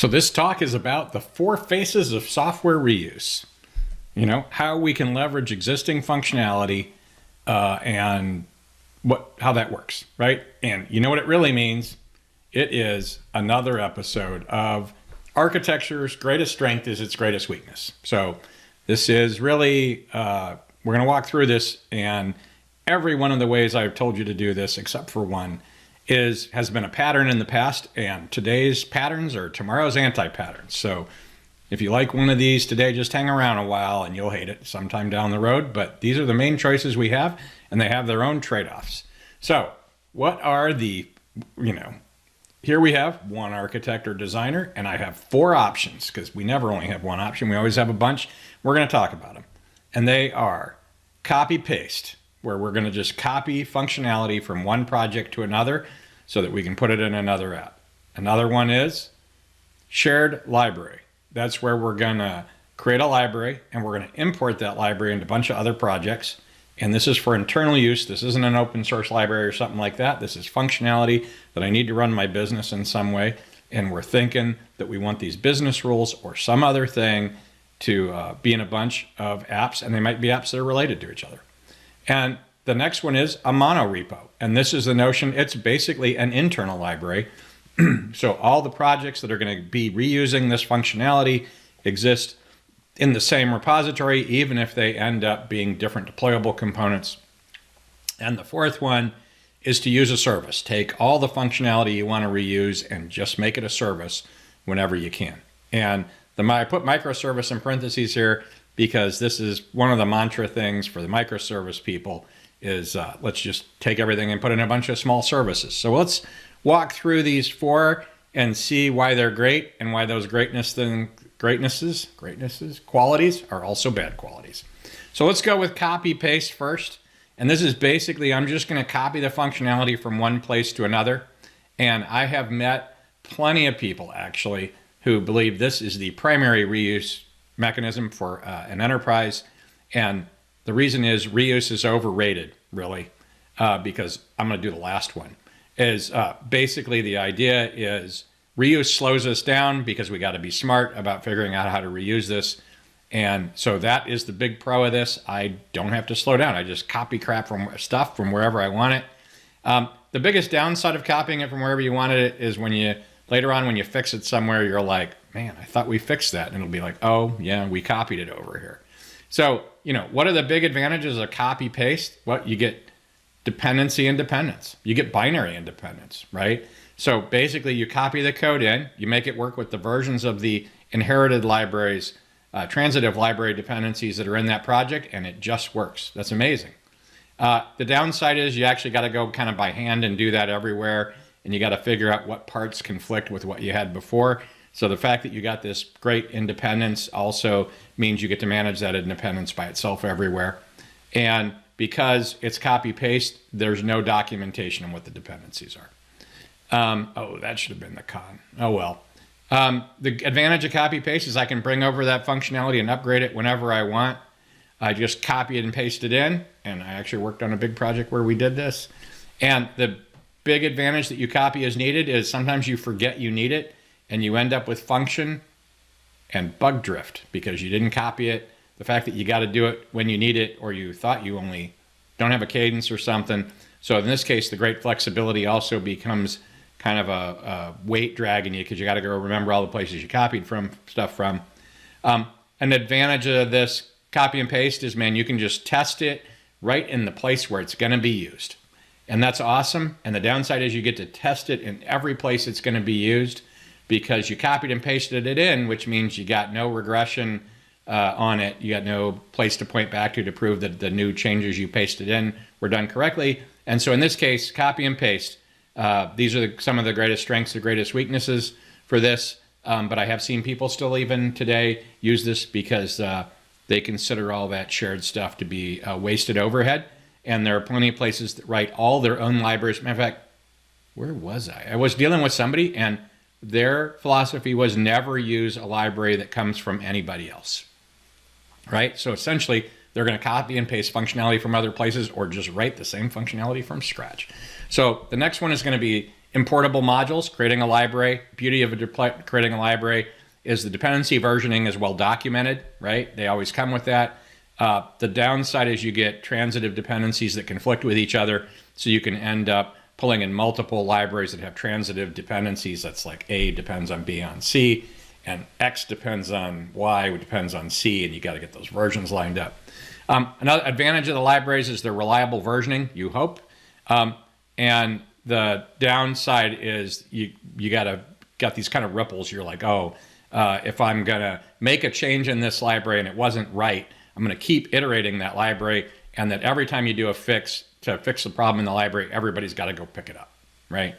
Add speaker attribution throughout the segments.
Speaker 1: So this talk is about the 4 faces of software reuse. You know, how we can leverage existing functionality and how that works, right? And you know what it really means? It is another episode of architecture's greatest strength is its greatest weakness. So this is really, we're going to walk through this, and every one of the ways I've told you to do this, except for one, has been a pattern in the past, and today's patterns are tomorrow's anti-patterns. So if you like one of these today, just hang around a while and you'll hate it sometime down the road. But these are the main choices we have, and they have their own trade-offs. So what are the, here we have one architect or designer, and I have 4 options because we never only have one option. We always have a bunch. We're going to talk about them. And they are copy paste, where we're going to just copy functionality from one project to another so that we can put it in another app. Another one is shared library. That's where we're going to create a library and we're going to import that library into a bunch of other projects. And this is for internal use. This isn't an open source library or something like that. This is functionality that I need to run my business in some way. And we're thinking that we want these business rules or some other thing to be in a bunch of apps, and they might be apps that are related to each other. And the next one is a mono-repo. And this is the notion, it's basically an internal library. So all the projects that are going to be reusing this functionality exist in the same repository, even if they end up being different deployable components. And the fourth one is to use a service. Take all the functionality you want to reuse and just make it a service whenever you can. And I put microservice in parentheses here because this is one of the mantra things for the microservice people is let's just take everything and put in a bunch of small services. So let's walk through these 4 and see why they're great and why those greatnesses, qualities are also bad qualities. So let's go with copy paste first. And this is basically, I'm just going to copy the functionality from one place to another. And I have met plenty of people actually who believe this is the primary reuse mechanism for an enterprise. And the reason is reuse is overrated, really, because I'm going to do the last one. Is basically the idea is reuse slows us down because we got to be smart about figuring out how to reuse this. And so that is the big pro of this. I don't have to slow down. I just copy crap from stuff from wherever I want it. The biggest downside of copying it from wherever you wanted it is when you later on when you fix it somewhere, you're like, man, I thought we fixed that. And it'll be like, oh yeah, we copied it over here. So, what are the big advantages of copy paste? Well, you get dependency independence. You get binary independence, right? So basically you copy the code in, you make it work with the versions of the inherited libraries, transitive library dependencies that are in that project, and it just works. That's amazing. The downside is you actually got to go kind of by hand and do that everywhere, and you got to figure out what parts conflict with what you had before. So the fact that you got this great independence also means you get to manage that independence by itself everywhere. And because it's copy paste, there's no documentation on what the dependencies are. Oh, that should have been the con. Oh well. The advantage of copy paste is I can bring over that functionality and upgrade it whenever I want. I just copy it and paste it in, and I actually worked on a big project where we did this. And the big advantage that you copy as needed is sometimes you forget you need it, and you end up with function and bug drift because you didn't copy it. The fact that you got to do it when you need it, or you thought you only don't have a cadence or something. So in this case, the great flexibility also becomes kind of a weight dragging you because you got to go remember all the places you copied stuff from. An advantage of this copy and paste is, man, you can just test it right in the place where it's going to be used. And that's awesome. And the downside is you get to test it in every place it's going to be used because you copied and pasted it in, which means you got no regression on it. You got no place to point back to prove that the new changes you pasted in were done correctly. And so in this case, copy and paste. These are some of the greatest strengths, the greatest weaknesses for this. But I have seen people still even today use this because they consider all that shared stuff to be wasted overhead. And there are plenty of places that write all their own libraries. Matter of fact, where was I? I was dealing with somebody and their philosophy was never use a library that comes from anybody else, right? So essentially, they're going to copy and paste functionality from other places or just write the same functionality from scratch. So the next one is going to be Importable modules, creating a library. Beauty of creating a library is the dependency versioning is well documented, right? They always come with that. The downside is you get transitive dependencies that conflict with each other, so you can end up pulling in multiple libraries that have transitive dependencies. That's like A depends on B on C, and X depends on Y, which depends on C, and you got to get those versions lined up. Another advantage of the libraries is their reliable versioning, you hope. And the downside is you got these kind of ripples. You're like, oh, if I'm going to make a change in this library and it wasn't right, I'm going to keep iterating that library, and that every time you do a fix to fix the problem in the library, everybody's got to go pick it up, right?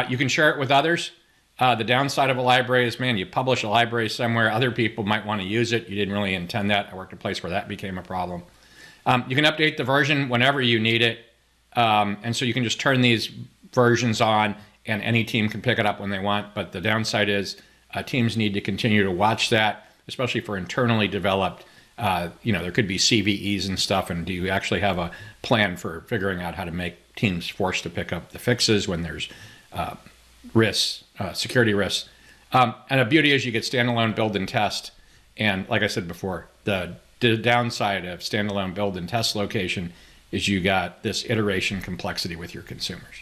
Speaker 1: You can share it with others. The downside of a library is, man, you publish a library somewhere, other people might want to use it. You didn't really intend that. I worked at a place where that became a problem. You can update the version whenever you need it. And so you can just turn these versions on and any team can pick it up when they want. But the downside is teams need to continue to watch that, especially for internally developed. There could be CVEs and stuff. And do you actually have a plan for figuring out how to make teams forced to pick up the fixes when there's risks, security risks? And the beauty is you get standalone build and test. And like I said before, the downside of standalone build and test location is you got this iteration complexity with your consumers.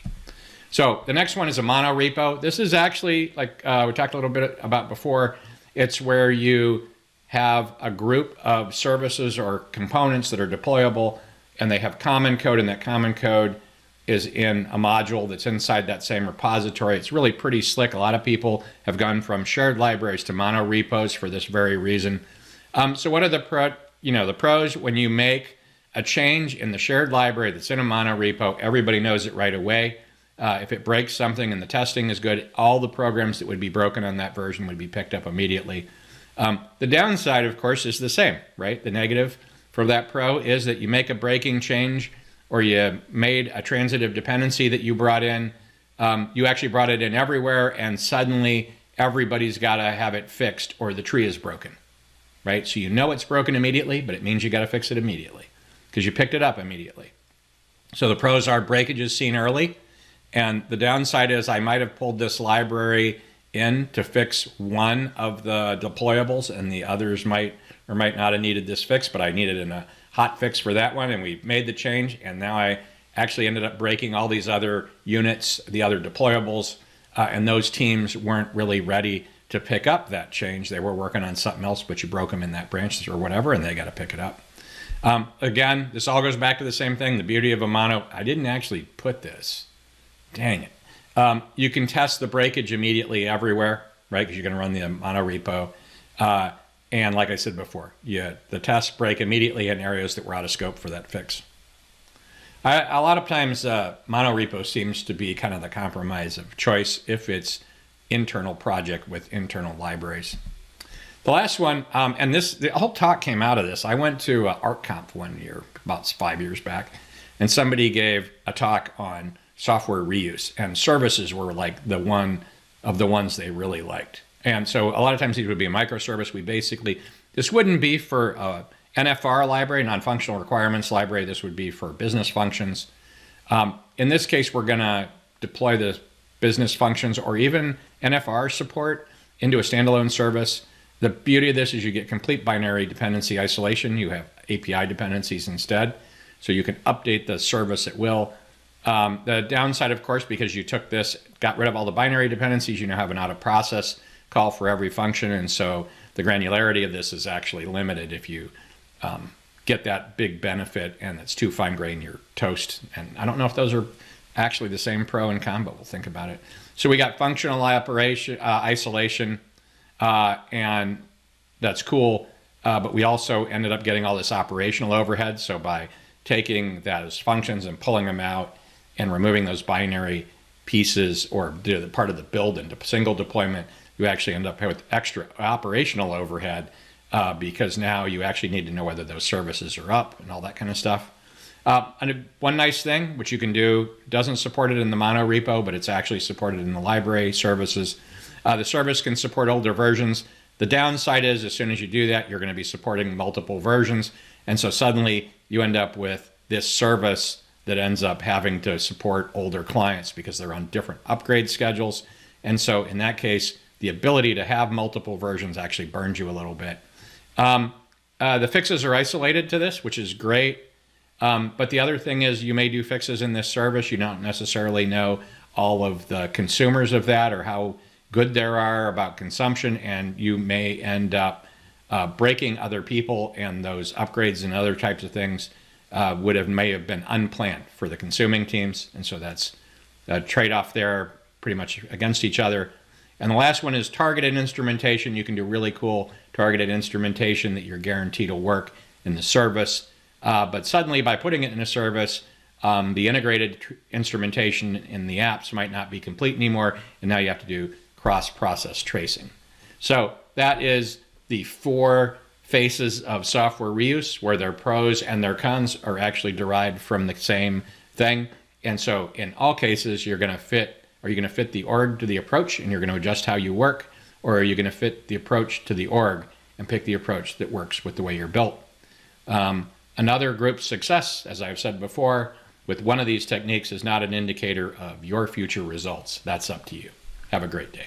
Speaker 1: So the next one is a mono-repo. This is actually, like we talked a little bit about before, it's where you have a group of services or components that are deployable, and they have common code, and that common code is in a module that's inside that same repository. It's really pretty slick. A lot of people have gone from shared libraries to mono repos for this very reason. So what are the pros? When you make a change in the shared library that's in a mono repo, everybody knows it right away. If it breaks something and the testing is good, all the programs that would be broken on that version would be picked up immediately. The downside, of course, is the same, right? The negative for that pro is that you make a breaking change, or you made a transitive dependency that you brought in. You actually brought it in everywhere, and suddenly everybody's got to have it fixed or the tree is broken, right? So you know it's broken immediately, but it means you got to fix it immediately because you picked it up immediately. So the pros are breakage is seen early, and the downside is I might have pulled this library in to fix one of the deployables, and the others might or might not have needed this fix, but I needed a hot fix for that one, and we made the change, and now I actually ended up breaking all these other units, the other deployables, and those teams weren't really ready to pick up that change. They were working on something else, but you broke them in that branch or whatever, and they got to pick it up. Again, this all goes back to the same thing, the beauty of a mono. I didn't actually put this. Dang it. You can test the breakage immediately everywhere, right? Because you're going to run the mono repo. And like I said before, the tests break immediately in areas that were out of scope for that fix. A lot of times, mono repo seems to be kind of the compromise of choice if it's internal project with internal libraries. The last one, and the whole talk came out of this. I went to ArtConf one year, about 5 years back, and somebody gave a talk on software reuse, and services were like the one of the ones they really liked. And so a lot of times these would be a microservice. This wouldn't be for NFR library, non-functional requirements library. This would be for business functions. In this case, we're going to deploy the business functions or even NFR support into a standalone service. The beauty of this is you get complete binary dependency isolation. You have API dependencies instead, so you can update the service at will. The downside, of course, because you took this, got rid of all the binary dependencies, you now have an out-of-process call for every function, and so the granularity of this is actually limited if you get that big benefit and it's too fine-grained, you're toast. And I don't know if those are actually the same pro and con, but we'll think about it. So we got functional isolation, and that's cool, but we also ended up getting all this operational overhead. So by taking those functions and pulling them out and removing those binary pieces or the part of the build into single deployment, you actually end up with extra operational overhead because now you actually need to know whether those services are up and all that kind of stuff. And one nice thing, which you can do, doesn't support it in the mono repo, but it's actually supported in the library services. The service can support older versions. The downside is as soon as you do that, you're going to be supporting multiple versions. And so suddenly you end up with this service that ends up having to support older clients because they're on different upgrade schedules. And so in that case, the ability to have multiple versions actually burns you a little bit. The fixes are isolated to this, which is great. But the other thing is you may do fixes in this service. You don't necessarily know all of the consumers of that or how good there are about consumption, and you may end up breaking other people, and those upgrades and other types of things may have been unplanned for the consuming teams. And so that's a trade-off there, pretty much against each other. And the last one is targeted instrumentation. You can do really cool targeted instrumentation that you're guaranteed to work in the service. But suddenly, by putting it in a service, the integrated instrumentation in the apps might not be complete anymore, and now you have to do cross-process tracing. So that is the 4 faces of software reuse, where their pros and their cons are actually derived from the same thing. And so in all cases, you're going to fit the org to the approach, and you're going to adjust how you work, or are you going to fit the approach to the org and pick the approach that works with the way you're built? Another group's success, as I've said before, with one of these techniques is not an indicator of your future results. That's up to you. Have a great day.